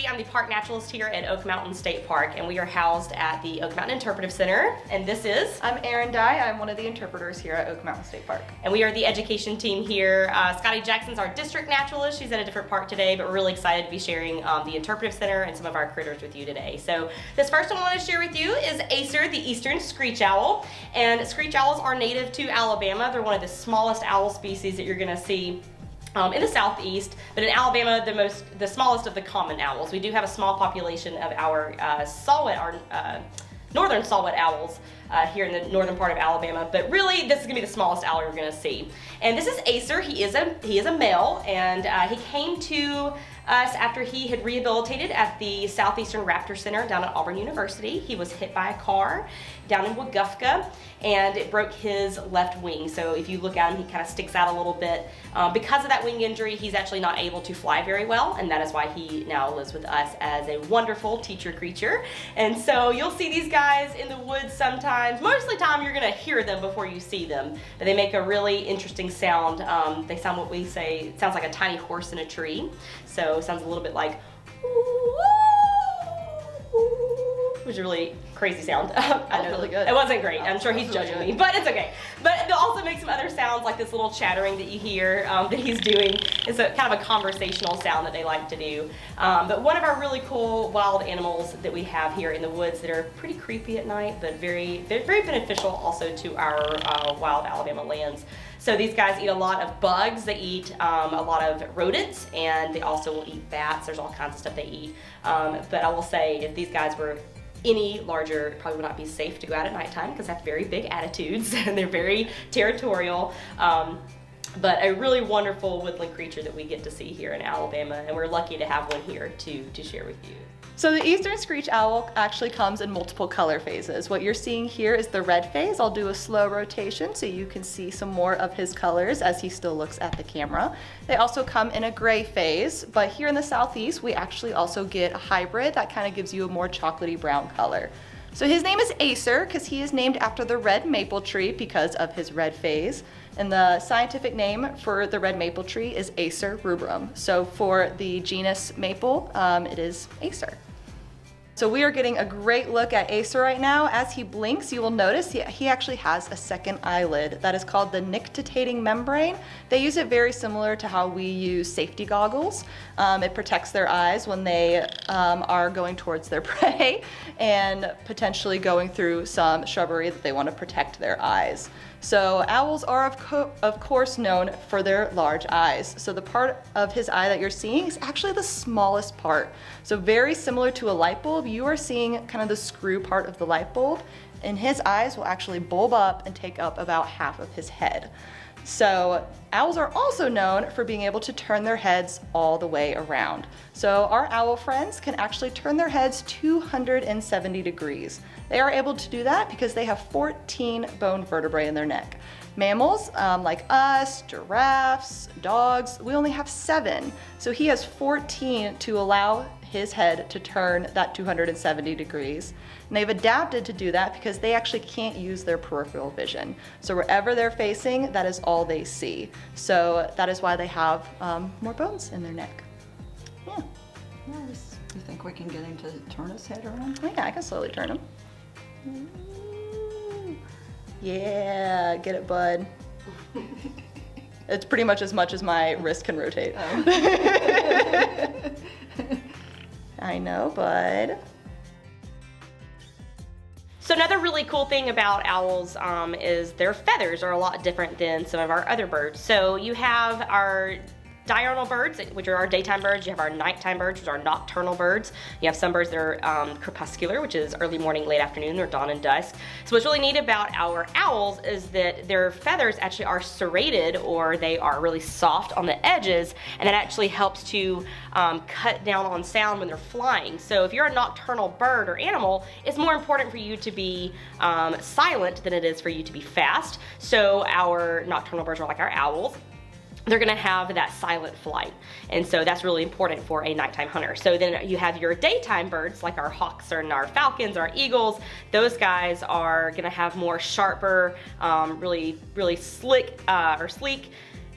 I'm the park naturalist here at Oak Mountain State Park, and we are housed at the Oak Mountain Interpretive Center. And this is... I'm Erin Dye. I'm one of the interpreters here at Oak Mountain State Park. And we are the education team here. Scotty Jackson's our district naturalist. She's at a different park today, but we're really excited to be sharing the Interpretive Center and some of our critters with you today. So this first one I want to share with you is Acer, the eastern screech owl. And screech owls are native to Alabama. They're one of the smallest owl species that you're going to see in the southeast, but in Alabama, the smallest of the common owls. We do have a small population of our northern saw-whet owls here in the northern part of Alabama, but really this is gonna be the smallest owl you're gonna see. And this is Acer. He is a male, and he came to us after he had rehabilitated at the Southeastern Raptor Center down at Auburn University. He was hit by a car down in Wagufka, and it broke his left wing. So if you look at him, he kind of sticks out a little bit. Because of that wing injury, he's actually not able to fly very well, and that is why he now lives with us as a wonderful teacher creature. And so you'll see these guys in the woods sometimes. Most of the time you're gonna hear them before you see them, but they make a really interesting sound. They sound what we say, it sounds like a tiny horse in a tree. So it sounds a little bit like which is a really crazy sound. I know, really good. It wasn't great. I'm sure he's judging me, but it's okay. But they'll also make some other sounds like this little chattering that you hear that he's doing. It's a kind of a conversational sound that they like to do. But one of our really cool wild animals that we have here in the woods that are pretty creepy at night, but very beneficial also to our wild Alabama lands. So these guys eat a lot of bugs, they eat a lot of rodents, and they also will eat bats. There's all kinds of stuff they eat. But I will say, if these guys were any larger, it probably would not be safe to go out at nighttime because they have very big attitudes and they're very territorial. But a really wonderful woodland creature that we get to see here in Alabama, and we're lucky to have one here to share with you. So the eastern screech owl actually comes in multiple color phases. What you're seeing here is the red phase. I'll do a slow rotation so you can see some more of his colors as he still looks at the camera. They also come in a gray phase, but here in the southeast, we actually also get a hybrid that kind of gives you a more chocolatey brown color. So his name is Acer because he is named after the red maple tree because of his red phase. And the scientific name for the red maple tree is Acer rubrum. So for the genus maple, it is Acer. So we are getting a great look at Acer right now. As he blinks, you will notice he actually has a second eyelid that is called the nictitating membrane. They use it very similar to how we use safety goggles. It protects their eyes when they are going towards their prey and potentially going through some shrubbery that they want to protect their eyes. So owls are of course known for their large eyes. So the part of his eye that you're seeing is actually the smallest part. So very similar to a light bulb, you are seeing kind of the screw part of the light bulb, and his eyes will actually bulb up and take up about half of his head. So owls are also known for being able to turn their heads all the way around. So our owl friends can actually turn their heads 270 degrees. They are able to do that because they have 14 bone vertebrae in their neck. Mammals like us, giraffes, dogs, we only have 7. So he has 14 to allow his head to turn that 270 degrees. And they've adapted to do that because they actually can't use their peripheral vision. So wherever they're facing, that is all they see. So that is why they have more bones in their neck. Yeah. Nice. You think we can get him to turn his head around? Yeah, I can slowly turn him. Yeah, get it, bud. It's pretty much as my wrist can rotate. Oh. I know, bud. So another really cool thing about owls is their feathers are a lot different than some of our other birds. So you have our diurnal birds, which are our daytime birds. You have our nighttime birds, which are nocturnal birds. You have some birds that are crepuscular, which is early morning, late afternoon, or dawn and dusk. So what's really neat about our owls is that their feathers actually are serrated, or they are really soft on the edges, and that actually helps to cut down on sound when they're flying. So if you're a nocturnal bird or animal, it's more important for you to be silent than it is for you to be fast. So our nocturnal birds are like our owls. They're gonna have that silent flight. And so that's really important for a nighttime hunter. So then you have your daytime birds like our hawks and our falcons, our eagles. Those guys are gonna have more sharper, really slick or sleek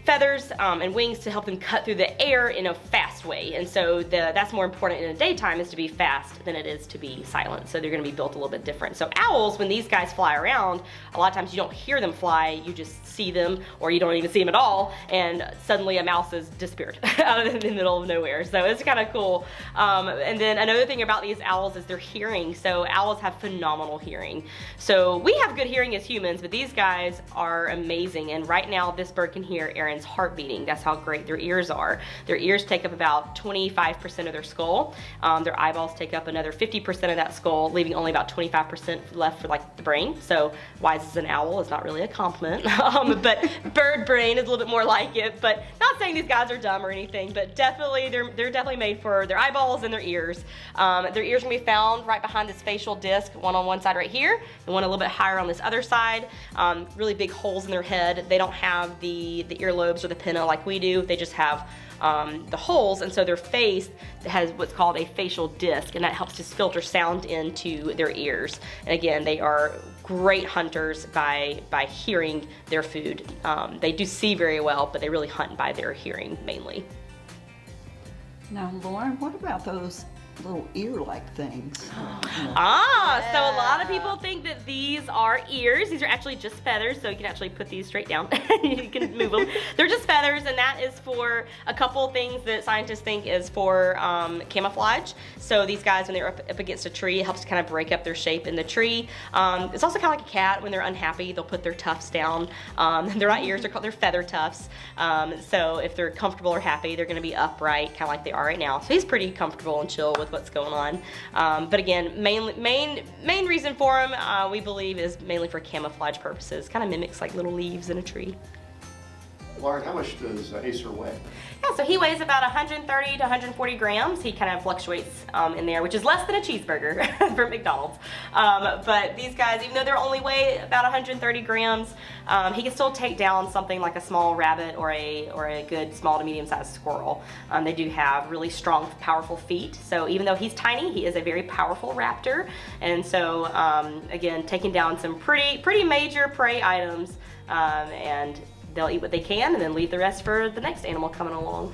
feathers and wings to help them cut through the air in a fast way. And so that's more important in the daytime, is to be fast than it is to be silent. So they're gonna be built a little bit different. So owls, when these guys fly around, a lot of times you don't hear them fly, you just see them, or you don't even see them at all, and suddenly a mouse has disappeared out in the middle of nowhere. So it's kind of cool. And then another thing about these owls is their hearing. So owls have phenomenal hearing. So we have good hearing as humans, but these guys are amazing. And right now this bird can hear Erin's heart beating. That's how great their ears are. Their ears take up about 25% of their skull. Their eyeballs take up another 50% of that skull, leaving only about 25% left for like the brain. So wise as an owl is not really a compliment. But bird brain is a little bit more like it. But not saying these guys are dumb or anything, but definitely they're definitely made for their eyeballs and their ears. Their ears can be found right behind this facial disc, one on one side right here, and one a little bit higher on this other side. Really big holes in their head. They don't have the earlobes or the pinna like we do. They just have the holes, and so their face has what's called a facial disc, and that helps just filter sound into their ears. And again, they are great hunters by hearing their food. They do see very well, but they really hunt by their hearing mainly. Now, Lauren, what about those little ear-like things? So a lot of people think that these are ears. These are actually just feathers, so you can actually put these straight down. You can move them. They're just feathers, and that is for a couple things that scientists think is for camouflage. So these guys, when they're up against a tree, it helps to kind of break up their shape in the tree. It's also kind of like a cat. When they're unhappy, they'll put their tufts down. They're not ears, they're feather tufts. So if they're comfortable or happy, they're gonna be upright, kind of like they are right now. So he's pretty comfortable and chill with what's going on. But again, main reason for him, we believe, is mainly for camouflage purposes. Kind of mimics like little leaves in a tree. Lauren, how much does Acer weigh? Yeah, so he weighs about 130 to 140 grams. He kind of fluctuates in there, which is less than a cheeseburger from McDonald's. But these guys, even though they only weigh about 130 grams, he can still take down something like a small rabbit or a good small to medium-sized squirrel. They do have really strong, powerful feet. So even though he's tiny, he is a very powerful raptor. And so again, taking down some pretty major prey items, and they'll eat what they can and then leave the rest for the next animal coming along.